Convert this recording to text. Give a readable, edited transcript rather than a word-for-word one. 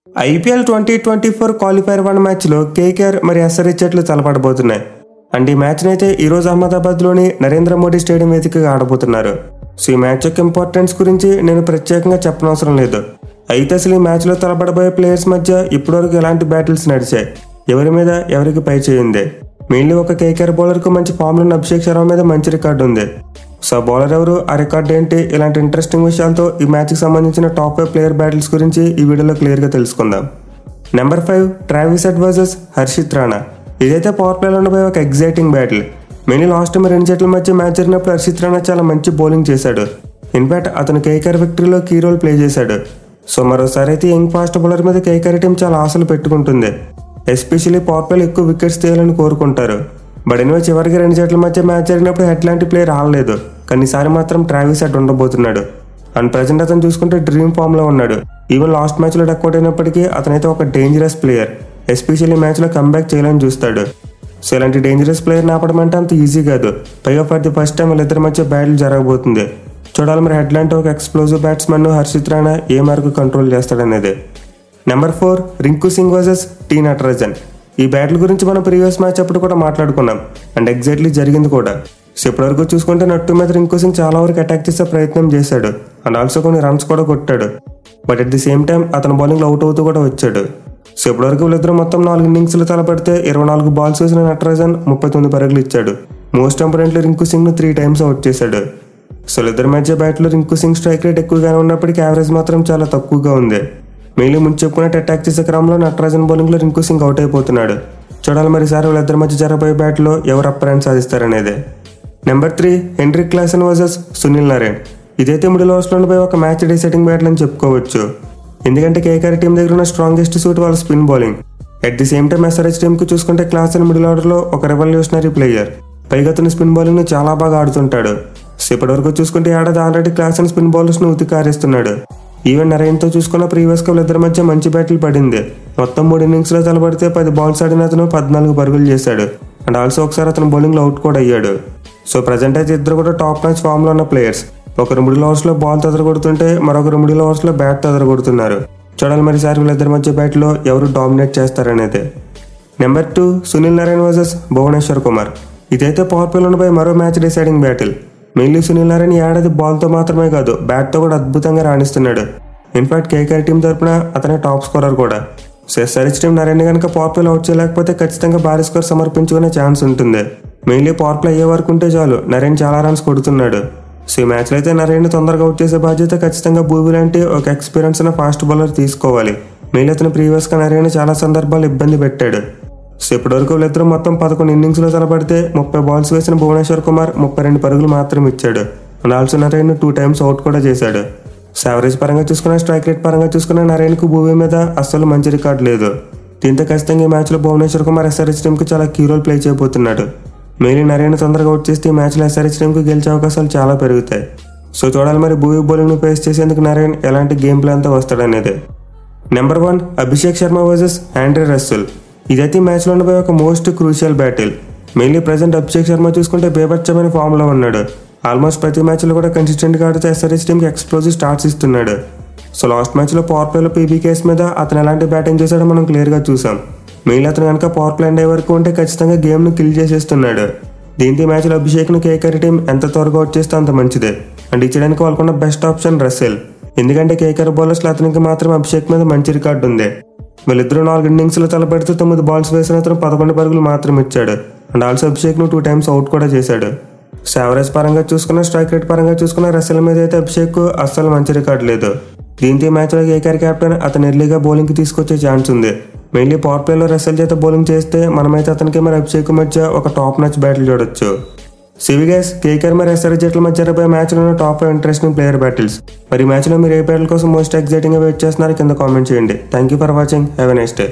IPL 2024 qualifier 1 మ్యాచ్లో KKR మరి SRH జట్లు తలపడబోతున్నాయి. అండ్ ఈ మ్యాచ్ని అయితే ఈరోజు అహ్మదాబాద్లోని నరేంద్ర మోడీ స్టేడియం వేదికగా ఆడబోతున్నారు. సో ఈ మ్యాచ్ యొక్క ఇంపార్టెన్స్ గురించి నేను ప్రత్యేకంగా చెప్పనవసరం లేదు. అయితే అసలు ఈ మ్యాచ్లో తలపడబోయే ప్లేయర్స్ మధ్య ఇప్పటివరకు ఎలాంటి బ్యాటిల్స్ నడిచాయి, ఎవరి మీద ఎవరికి పై చేయింది, మెయిన్లీ ఒక కేకేఆర్ బౌలర్కు మంచి ఫామ్లో ఉన్న అభిషేక్ శర్మ మీద మంచి రికార్డు ఉంది. సో బౌలర్ ఎవరు, ఆ రికార్డు ఏంటి, ఇలాంటి ఇంట్రెస్టింగ్ విషయాలతో ఈ మ్యాచ్కి సంబంధించిన టాప్ 5 ప్లేయర్ బ్యాటిల్స్ గురించి ఈ వీడియోలో క్లియర్గా తెలుసుకుందాం. Number 5 Travis Head versus Harshit Rana. ఇదైతే పవర్ ప్లేలో ఉండబోయే ఒక exciting battle. Mainly last time 2 జట్ల మధ్య మ్యాచ్ జరిగినప్పుడు హర్షిత్ రాణా చాలా మంచి బౌలింగ్ చేశాడు. ఇన్ఫాక్ట్ అతను కేకేఆర్ విక్టరీలో కీ రోల్ ప్లే చేశాడు. సో మరోసారి అయితే యంగ్ ఫాస్ట్ బౌలర్ మీద కేకేఆర్ టీం చాలా ఆశలు పెట్టుకుంటుంది. ఎస్పెషల్లీ పవర్ ప్లేలో ఎక్కువ వికెట్స్ తీయాలని కోరుకుంటారు. బట్ ఎనివే చివరికి 2 జట్ల మధ్య మ్యాచ్ జరిగినప్పుడు హెడ్ లాంటి ప్లేయర్ ఆడలేదు. కానీ ఈసారి మాత్రం ట్రావిస్ హెడ్ ఉండబోతున్నాడు. అండ్ ప్రజెంట్ అతను చూసుకుంటే డ్రీమ్ ఫామ్ లో ఉన్నాడు. ఈవెన్ లాస్ట్ మ్యాచ్ లో డక్అవుట్ అయినప్పటికీ అతనైతే ఒక డేంజరస్ ప్లేయర్. ఎస్పెషల్లీ మ్యాచ్ లో కంబ్యాక్ చేయాలని చూస్తాడు. సో ఇలాంటి డేంజరస్ ప్లేయర్ ఆపడం అంటే అంత ఈజీ కాదు. పైగా ఫర్ ది ఫస్ట్ టైం వీళ్ళిద్దరి మధ్య బ్యాటిల్ జరగబోతుంది. చూడాలి మరి హెడ్ లాంటి ఒక ఎక్స్ప్లోజివ్ బ్యాట్స్మెన్ హర్షిత్ రాణా ఏ మేరకు కంట్రోల్ చేస్తాడనేది. Number 4 Rinku Singh versus T Natarajan. ఈ బ్యాటిల్ గురించి మనం ప్రీవియస్ మ్యాచ్ అప్పుడు కూడా మాట్లాడుకున్నాం. అండ్ ఎగ్జాక్ట్లీ జరిగింది కూడా. సో ఇప్పటివరకు చూసుకుంటే నట్టు మీద రింకు సింగ్ చాలా వరకు అటాక్ చేసే ప్రయత్నం చేశాడు. అండ్ ఆల్సో కొన్ని రన్స్ కూడా కొట్టాడు. But at the same time అతను బౌలింగ్లో అవుట్ అవుతూ కూడా వచ్చాడు. సో ఇప్పటివరకు వీళ్ళిద్దరూ మొత్తం 4 ఇన్నింగ్స్లు తలపెడితే 24 బాల్స్ వేసిన నటరాజన్ 39 పరుగులు ఇచ్చాడు. మోస్ట్ ఇంపార్టెంట్లీ రింకు సింగ్ ను 3 టైమ్స్ అవుట్ చేశాడు. సో వీళ్ళిద్దరి మధ్య బ్యాట్లో రింకు సింగ్ స్ట్రైక్ రేట్ ఎక్కువగానే ఉన్నప్పటికీ యావరేజ్ మాత్రం చాలా తక్కువగా ఉంది. మెయిన్లీ ముందు చెప్పుకున్నట్టు అటాక్ చేసే క్రమంలో నటరాజన్ బౌలింగ్లో రింకు సింగ్ అవుట్ అయిపోతున్నాడు. చూడాలి మరి ఈసారి వీళ్ళిద్దరి మధ్య జరగబోయే బ్యాట్లో ఎవరు అప్పర్ హ్యాండ్ సాధిస్తారనేది. Number 3 Heinrich Klaasen versus Sunil Narine. ఇదైతే మిడిల్ ఓవర్స్లో ఉండిపోయి ఒక మ్యాచ్ డిసైడింగ్ బ్యాటిల్ అని చెప్పుకోవచ్చు. ఎందుకంటే కేకేఆర్ టీం దగ్గర ఉన్న స్ట్రాంగెస్ట్ సూట్ వాళ్ళ spin bowling. At the same time SRH టీంకి చూసుకుంటే క్లాసెన్ మిడిల్ ఆర్డర్లో ఒక రెవల్యూషనరీ ప్లేయర్. పైగా అతని స్పిన్ బౌలింగ్ చాలా బాగా ఆడుతుంటాడు. సో ఇప్పటివరకు చూసుకుంటే ఏడాది ఆల్రెడీ క్లాసెన్ స్పిన్ బౌలర్స్ను ఉతికారేస్తున్నాడు. ఈవెన్ నరేన్తో చూసుకున్న ప్రీవియస్గా వీళ్ళిద్దరి మధ్య మంచి బ్యాటిల్ పడింది. మొత్తం 3 ఇన్నింగ్స్లో తలపడితే 10 బాల్స్ ఆడిన అతను 14 పరుగులు చేశాడు. అండ్ ఆల్సో ఒకసారి అతను బౌలింగ్లో అవుట్ కూడా అయ్యాడు. సో ప్రజెంట్ అయితే ఇద్దరు కూడా టాప్ మ్యాచ్ ఫామ్లో ఉన్న ప్లేయర్స్. ఒకరు మిడిల్ ఓవర్స్లో బాల్ తదరగొడుతుంటే మరొకరు మిడిల్ ఓవర్స్లో బ్యాట్ తదరగొడుతున్నారు. చూడాలి మరి సార్ వీళ్ళిద్దరి మధ్య బ్యాట్లో ఎవరు డామినేట్ చేస్తారనేది. Number 2 Sunil Narine versus Bhuvneshwar Kumar. ఇదైతే పవర్ ప్లేలో ఉండిపోయి మరో match deciding battle. Mainly Sunil Narine ఈ ఏడాది బాల్తో మాత్రమే కాదు బ్యాట్తో కూడా అద్భుతంగా రాణిస్తున్నాడు. ఇన్ఫాక్ట్ కేకేఆర్ టీం తరపున అతనే టాప్ స్కోరర్ కూడా. సో ఎస్ఆర్హెచ్ టీం నరేన్ కనుక పవర్ ప్లేలో అవుట్ చేయలేకపోతే ఖచ్చితంగా భారీ స్కోర్ సమర్పించుకునే ఛాన్స్ ఉంటుంది. మెయిన్లీ పవర్ ప్లే అయ్యే వరకు ఉంటే చాలు నరేన్ చాలా రన్స్ కొడుతున్నాడు. సో ఈ మ్యాచ్లో అయితే నరేన్ తొందరగా అవుట్ చేసే బాధ్యత ఖచ్చితంగా భూవి లాంటి ఒక ఎక్స్పీరియన్స్ ఉన్న ఫాస్ట్ బౌలర్ తీసుకోవాలి. మెయిన్లీ అతను ప్రీవియస్గా నరేన్ చాలా సందర్భాలు ఇబ్బంది పెట్టాడు. సో ఇప్పటివరకు వీళ్ళిద్దరూ మొత్తం 11 ఇన్నింగ్స్లో తలపడితే 30 బాల్స్ వేసిన భువనేశ్వర్ కుమార్ 32 పరుగులు మాత్రం ఇచ్చాడు. And also Narine 2 times out కూడా చేశాడు. సో యావరేజ్ పరంగా చూసుకున్న, స్ట్రైక్ రేట్ పరంగా చూసుకున్న నరేన్కు భూమి మీద అస్సలు మంచి రికార్డు లేదు. దీంతో ఖచ్చితంగా ఈ మ్యాచ్లో భువనేశ్వర్ కుమార్ ఎస్ఆర్హెచ్ టీంకు చాలా కీ రోల్ ప్లే చేయబోతున్నాడు. మెయిన్లీ నరేన్ తొందరగా అవుట్ చేస్తే ఈ మ్యాచ్లో ఎస్ఆర్హెచ్ టీంకు గెలిచే అవకాశాలు చాలా పెరుగుతాయి. సో చూడాలి మరి భూవి బౌలింగ్ను ఫేస్ చేసేందుకు నరేన్ ఎలాంటి గేమ్ ప్లాన్తో వస్తాడనేది. Number 1 Abhishek Sharma versus Andre Russell. ఇదైతే మ్యాచ్లో ఉండిపోయి ఒక most crucial battle. Mainly present Abhishek Sharma చూసుకుంటే బేభత్సమైన ఫామ్లో ఉన్నాడు. ఆల్మోస్ట్ ప్రతి మ్యాచ్లో కూడా కన్సిస్టెంట్గా ఆడుతూ ఎస్ఆర్హెచ్ టీంకి ఎక్స్ప్లోజివ్ స్టార్ట్స్ ఇస్తున్నాడు. సో లాస్ట్ మ్యాచ్లో పవర్ ప్లేలో పీబీకేస్ మీద అతను ఎలాంటి బ్యాటింగ్ చేశాడో మనం క్లియర్గా చూసాం. మెయిన్లీ అతను కనుక పవర్ ప్లే అయ్యే వరకు ఉంటే ఖచ్చితంగా గేమ్ను కిల్ చేసేస్తున్నాడు. దీంతో మ్యాచ్లో అభిషేక్ను కేకేఆర్ టీం ఎంత త్వరగా అవుట్ చేస్తే అంత మంచిదే. అండ్ ఇచ్చడానికి వాళ్ళకున్న బెస్ట్ ఆప్షన్ రస్సెల్. ఎందుకంటే కేకేఆర్ బౌలర్స్లో అతనికి మాత్రం అభిషేక్ మీద మంచి రికార్డు ఉంది. వీళ్ళిద్దరూ 4 ఇన్నింగ్స్లో తలపెడితే 9 బాల్స్ వేసిన అతను 11 పరుగులు మాత్రం ఇచ్చాడు. అండ్ ఆల్సో అభిషేక్ను 2 టైమ్స్ అవుట్ కూడా చేశాడు. సో యావరేజ్ పరంగా చూసుకున్న, స్ట్రైక్ రేట్ పరంగా చూసుకున్న రస్సెల్ మీద అయితే అభిషేక్ అస్సలు మంచి రికార్డు లేదు. దీంతో ఈ మ్యాచ్లో కేకేఆర్ కెప్టెన్ అతను ఎర్లీగా బౌలింగ్కి తీసుకొచ్చే ఛాన్స్ ఉంది. మెయిన్లీ పవర్ ప్లేలో రస్సెల్ చేత బౌలింగ్ చేస్తే మనమైతే అతనికి మరి అభిషేక్ మధ్య ఒక టాప్ మ్యాచ్ బ్యాటిల్ చూడొచ్చు. సివి గైస్, కేకేఆర్ మరి ఎస్ఆర్హెచ్ జట్ల మధ్య జరిగే మ్యాచ్లో టాప్ 5 ఇంట్రెస్టింగ్ ప్లేయర్ బ్యాటిల్స్. మరి ఈ మ్యాచ్లో మీరు ఏ బ్యాటిల్ కోసం మోస్ట్ ఎక్సైటింగ్గా వెయిట్ చేస్తున్నారో కింద కామెంట్ చేయండి. Thank you for watching. Have a nice day.